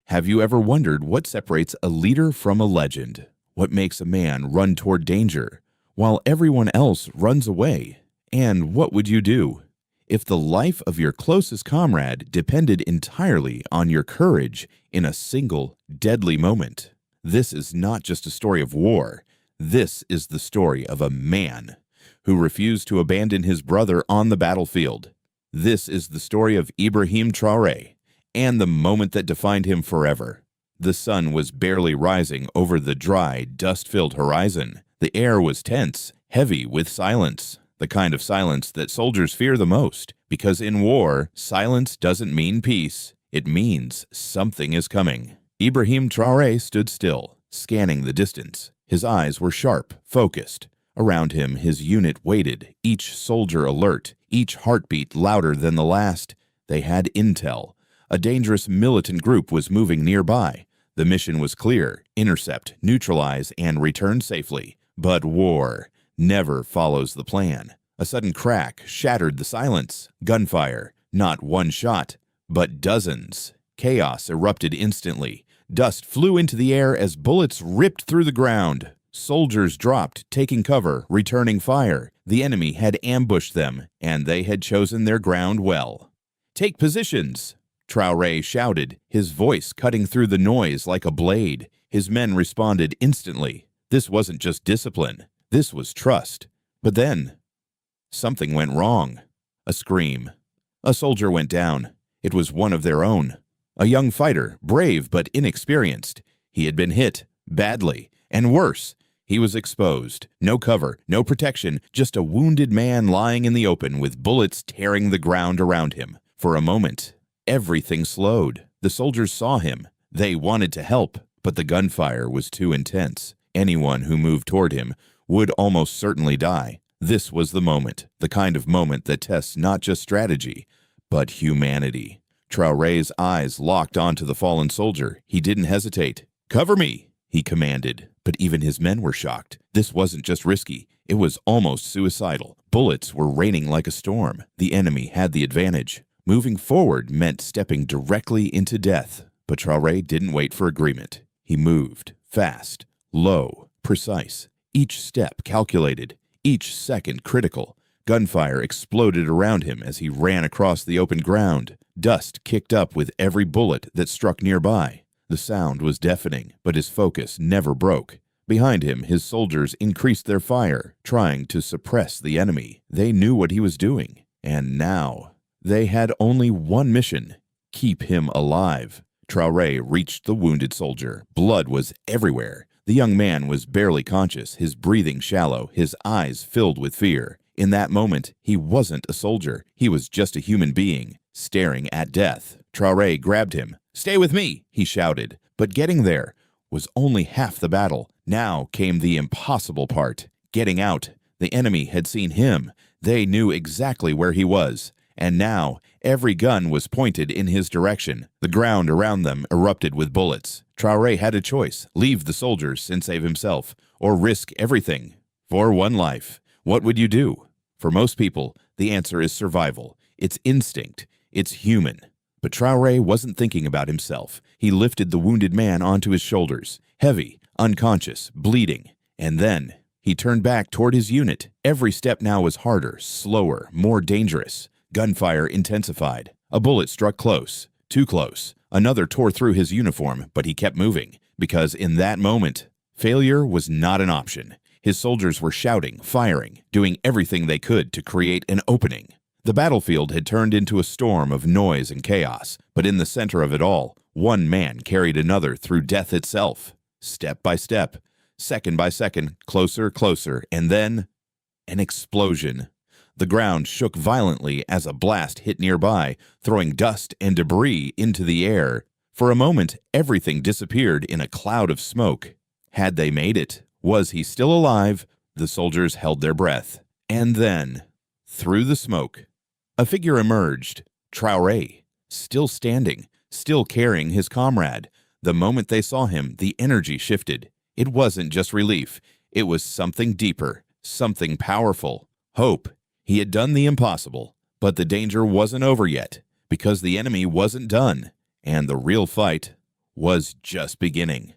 Have you ever wondered what separates a leader from a legend? What makes a man run toward danger while everyone else runs away? And what would you do if the life of your closest comrade depended entirely on your courage in a single deadly moment? This is not just a story of war. This is the story of a man who refused to abandon his brother on the battlefield. This is the story of Ibrahim Traoré and the moment that defined him forever. The sun was barely rising over the dry, dust-filled horizon. The air was tense, heavy with silence, the kind of silence that soldiers fear the most, because in war, silence doesn't mean peace. It means something is coming. Ibrahim Traoré stood still, scanning the distance. His eyes were sharp, focused. Around him, his unit waited, each soldier alert, each heartbeat louder than the last. They had intel. A dangerous militant group was moving nearby. The mission was clear: intercept, neutralize, and return safely. But war never follows the plan. A sudden crack shattered the silence. Gunfire. Not one shot, but dozens. Chaos erupted instantly. Dust flew into the air as bullets ripped through the ground. Soldiers dropped, taking cover, returning fire. The enemy had ambushed them, and they had chosen their ground well. "Take positions!" Traoré shouted, his voice cutting through the noise like a blade. His men responded instantly. This wasn't just discipline. This was trust. But then, something went wrong. A scream. A soldier went down. It was one of their own. A young fighter, brave but inexperienced. He had been hit, badly, and worse. He was exposed. No cover, no protection, just a wounded man lying in the open with bullets tearing the ground around him. For a moment, everything slowed. The soldiers saw him. They wanted to help, but the gunfire was too intense. Anyone who moved toward him would almost certainly die. This was the moment, the kind of moment that tests not just strategy, but humanity. Traoré's eyes locked onto the fallen soldier. He didn't hesitate. "Cover me," he commanded. But even his men were shocked. This wasn't just risky. It was almost suicidal. Bullets were raining like a storm. The enemy had the advantage. Moving forward meant stepping directly into death. But Traoré didn't wait for agreement. He moved, fast, low, precise. Each step calculated, each second critical. Gunfire exploded around him as he ran across the open ground. Dust kicked up with every bullet that struck nearby. The sound was deafening, but his focus never broke. Behind him, his soldiers increased their fire, trying to suppress the enemy. They knew what he was doing. And now, they had only one mission: keep him alive. Traoré reached the wounded soldier. Blood was everywhere. The young man was barely conscious, his breathing shallow, his eyes filled with fear. In that moment, he wasn't a soldier. He was just a human being, staring at death. Traoré grabbed him. "Stay with me," he shouted. But getting there was only half the battle. Now came the impossible part: getting out. The enemy had seen him. They knew exactly where he was. And now, every gun was pointed in his direction. The ground around them erupted with bullets. Traoré had a choice: leave the soldiers and save himself, or risk everything for one life. What would you do? For most people, the answer is survival. It's instinct. It's human. But Traoré wasn't thinking about himself. He lifted the wounded man onto his shoulders, heavy, unconscious, bleeding. And then he turned back toward his unit. Every step now was harder, slower, more dangerous. Gunfire intensified. A bullet struck close, too close. Another tore through his uniform, but he kept moving, because in that moment, failure was not an option. His soldiers were shouting, firing, doing everything they could to create an opening. The battlefield had turned into a storm of noise and chaos, but in the center of it all, one man carried another through death itself. Step by step, second by second, closer, closer, and then an explosion. The ground shook violently as a blast hit nearby, throwing dust and debris into the air. For a moment, everything disappeared in a cloud of smoke. Had they made it? Was he still alive? The soldiers held their breath. And then, through the smoke, a figure emerged. Traoré, still standing, still carrying his comrade. The moment they saw him, the energy shifted. It wasn't just relief. It was something deeper, something powerful. Hope. He had done the impossible, but the danger wasn't over yet, because the enemy wasn't done, and the real fight was just beginning.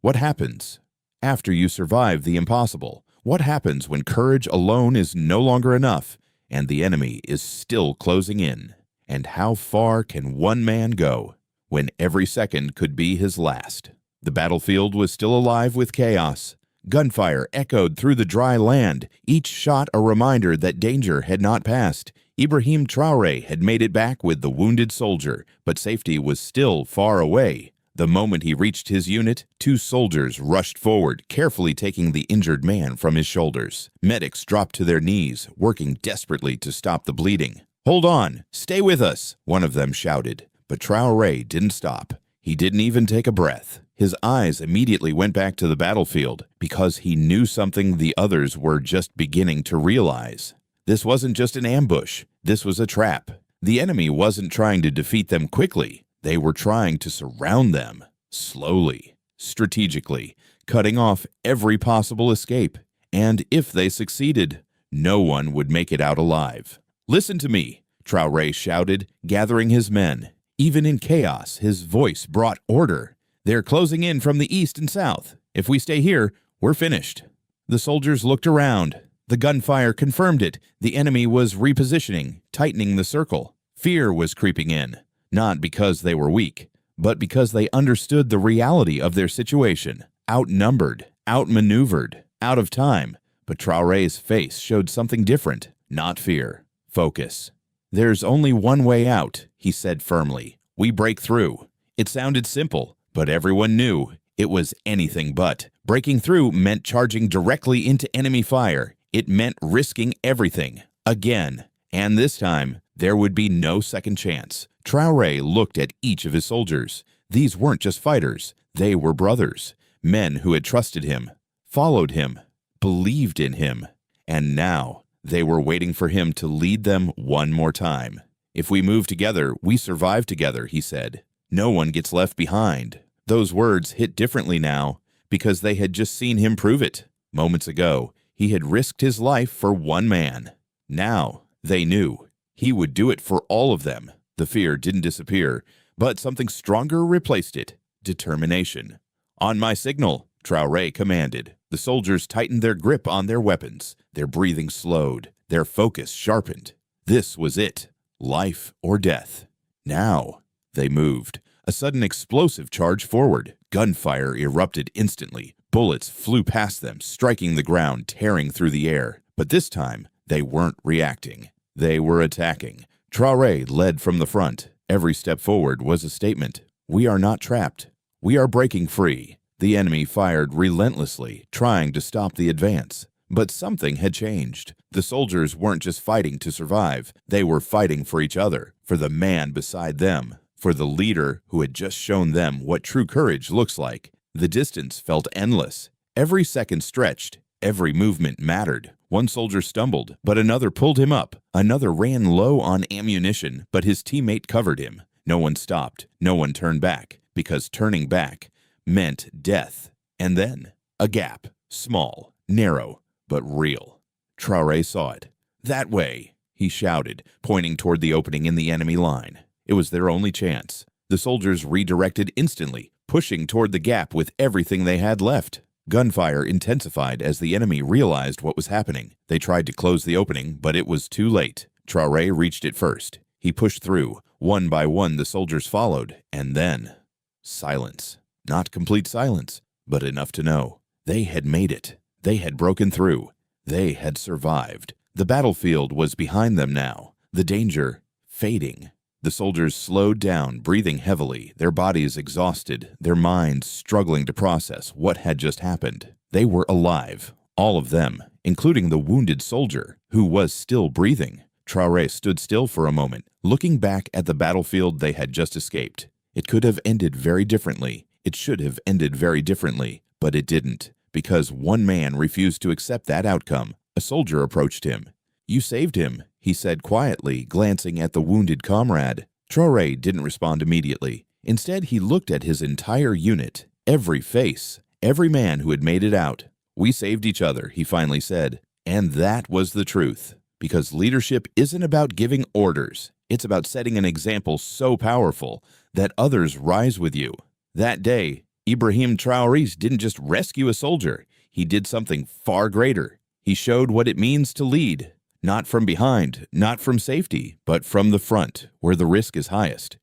What happens after you survive the impossible? What happens when courage alone is no longer enough and the enemy is still closing in? And how far can one man go when every second could be his last? The battlefield was still alive with chaos. Gunfire echoed through the dry land, each shot a reminder that danger had not passed. Ibrahim Traoré had made it back with the wounded soldier, but safety was still far away. The moment he reached his unit, 2 soldiers rushed forward, carefully taking the injured man from his shoulders. Medics dropped to their knees, working desperately to stop the bleeding. "Hold on! Stay with us!" one of them shouted. But Traoré didn't stop. He didn't even take a breath. His eyes immediately went back to the battlefield because he knew something the others were just beginning to realize. This wasn't just an ambush. This was a trap. The enemy wasn't trying to defeat them quickly. They were trying to surround them, slowly, strategically, cutting off every possible escape. And if they succeeded, no one would make it out alive. "Listen to me," Traoré shouted, gathering his men. Even in chaos, his voice brought order. "They're closing in from the east and south. If we stay here, we're finished." The soldiers looked around. The gunfire confirmed it. The enemy was repositioning, tightening the circle. Fear was creeping in, not because they were weak, but because they understood the reality of their situation. Outnumbered, outmaneuvered, out of time. But Traoré's face showed something different, not fear, focus. "There's only one way out," he said firmly. "We break through." It sounded simple, but everyone knew it was anything but. Breaking through meant charging directly into enemy fire. It meant risking everything, again. And this time, there would be no second chance. Traoré looked at each of his soldiers. These weren't just fighters. They were brothers, men who had trusted him, followed him, believed in him. And now, they were waiting for him to lead them one more time. "If we move together, we survive together," he said. "No one gets left behind." Those words hit differently now because they had just seen him prove it. Moments ago, he had risked his life for one man. Now, they knew he would do it for all of them. The fear didn't disappear, but something stronger replaced it: determination. "On my signal," Traoré commanded. The soldiers tightened their grip on their weapons. Their breathing slowed, their focus sharpened. This was it, life or death. Now, they moved. A sudden explosive charge forward. Gunfire erupted instantly. Bullets flew past them, striking the ground, tearing through the air. But this time, they weren't reacting. They were attacking. Traoré led from the front. Every step forward was a statement. "We are not trapped. We are breaking free." The enemy fired relentlessly, trying to stop the advance. But something had changed. The soldiers weren't just fighting to survive. They were fighting for each other, for the man beside them, for the leader who had just shown them what true courage looks like. The distance felt endless. Every second stretched. Every movement mattered. One soldier stumbled, but another pulled him up. Another ran low on ammunition, but his teammate covered him. No one stopped. No one turned back, because turning back meant death. And then, a gap. Small, narrow, but real. Traoré saw it. "That way," he shouted, pointing toward the opening in the enemy line. It was their only chance. The soldiers redirected instantly, pushing toward the gap with everything they had left. Gunfire intensified as the enemy realized what was happening. They tried to close the opening, but it was too late. Traoré reached it first. He pushed through. One by one, the soldiers followed, and then silence. Not complete silence, but enough to know they had made it. They had broken through. They had survived. The battlefield was behind them now, the danger fading. The soldiers slowed down, breathing heavily, their bodies exhausted, their minds struggling to process what had just happened. They were alive, all of them, including the wounded soldier, who was still breathing. Traoré stood still for a moment, looking back at the battlefield they had just escaped. It could have ended very differently. It should have ended very differently, but it didn't, because one man refused to accept that outcome. A soldier approached him. "You saved him," he said quietly, glancing at the wounded comrade. Traoré didn't respond immediately. Instead, he looked at his entire unit, every face, every man who had made it out. "We saved each other," he finally said. And that was the truth, because leadership isn't about giving orders. It's about setting an example so powerful that others rise with you. That day, Ibrahim Traoré didn't just rescue a soldier, he did something far greater. He showed what it means to lead, not from behind, not from safety, but from the front, where the risk is highest.